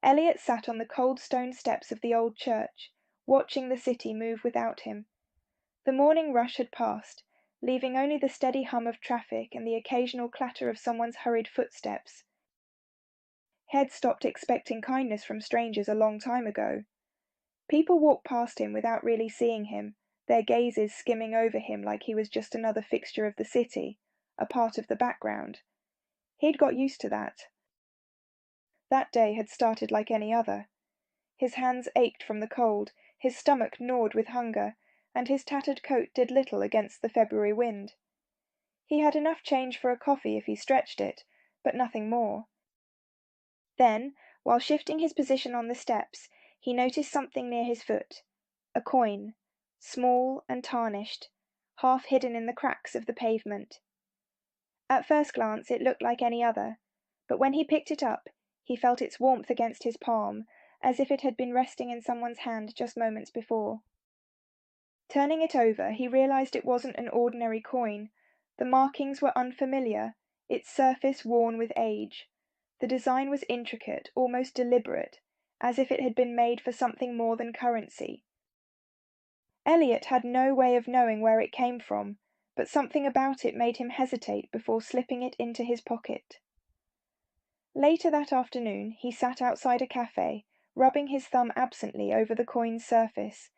Elliot sat on the cold stone steps of the old church, watching the city move without him. The morning rush had passed, leaving only the steady hum of traffic and the occasional clatter of someone's hurried footsteps. He had stopped expecting kindness from strangers a long time ago. People walked past him without really seeing him, their gazes skimming over him like he was just another fixture of the city, a part of the background. He'd got used to that. That day had started like any other. His hands ached from the cold, his stomach gnawed with hunger, and his tattered coat did little against the February wind. He had enough change for a coffee if he stretched it, but nothing more. Then, while shifting his position on the steps, he noticed something near his foot, a coin, small and tarnished, half hidden in the cracks of the pavement. At first glance it looked like any other, but when he picked it up, he felt its warmth against his palm, as if it had been resting in someone's hand just moments before. Turning it over, he realized it wasn't an ordinary coin. The markings were unfamiliar, its surface worn with age. The design was intricate, almost deliberate, as if it had been made for something more than currency. Elliot had no way of knowing where it came from, but something about it made him hesitate before slipping it into his pocket. Later that afternoon he sat outside a cafe, rubbing his thumb absently over the coin's surface.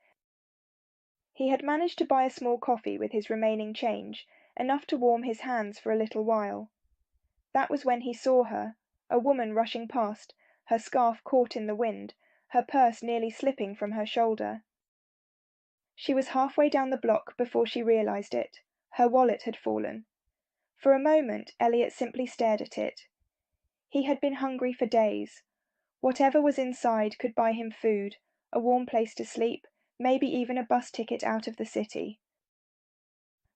He had managed to buy a small coffee with his remaining change, enough to warm his hands for a little while. That was when he saw her, a woman rushing past, her scarf caught in the wind, her purse nearly slipping from her shoulder. She was halfway down the block before she realized it. Her wallet had fallen. For a moment Elliot simply stared at it. He had been hungry for days. Whatever was inside could buy him food, a warm place to sleep, maybe even a bus ticket out of the city.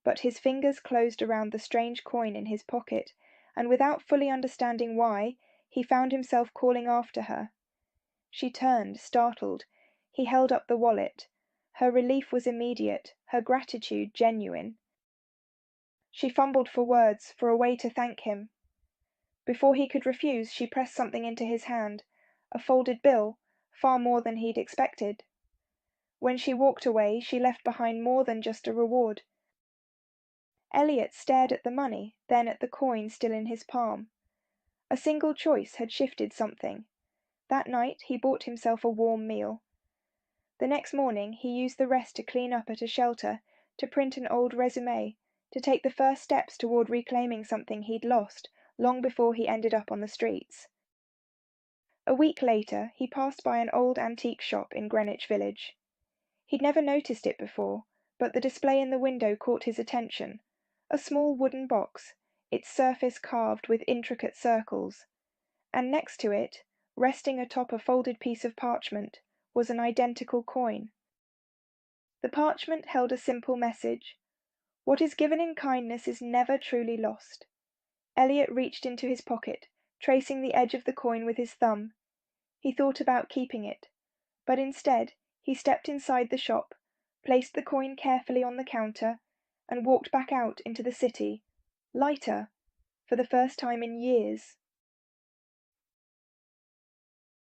But his fingers closed around the strange coin in his pocket, and without fully understanding why, he found himself calling after her. She turned, startled. He held up the wallet. Her relief was immediate, her gratitude genuine. She fumbled for words, for a way to thank him. Before he could refuse, she pressed something into his hand, a folded bill, far more than he'd expected. When she walked away, she left behind more than just a reward. Elliot stared at the money, then at the coin still in his palm. A single choice had shifted something. That night he bought himself a warm meal. The next morning he used the rest to clean up at a shelter, to print an old resume, to take the first steps toward reclaiming something he'd lost long before he ended up on the streets. A week later he passed by an old antique shop in Greenwich Village. He'd never noticed it before, but the display in the window caught his attention. A small wooden box, its surface carved with intricate circles. And next to it, resting atop a folded piece of parchment, was an identical coin. The parchment held a simple message. What is given in kindness is never truly lost. Elliot reached into his pocket, tracing the edge of the coin with his thumb. He thought about keeping it, but instead he stepped inside the shop, placed the coin carefully on the counter, and walked back out into the city, lighter, for the first time in years.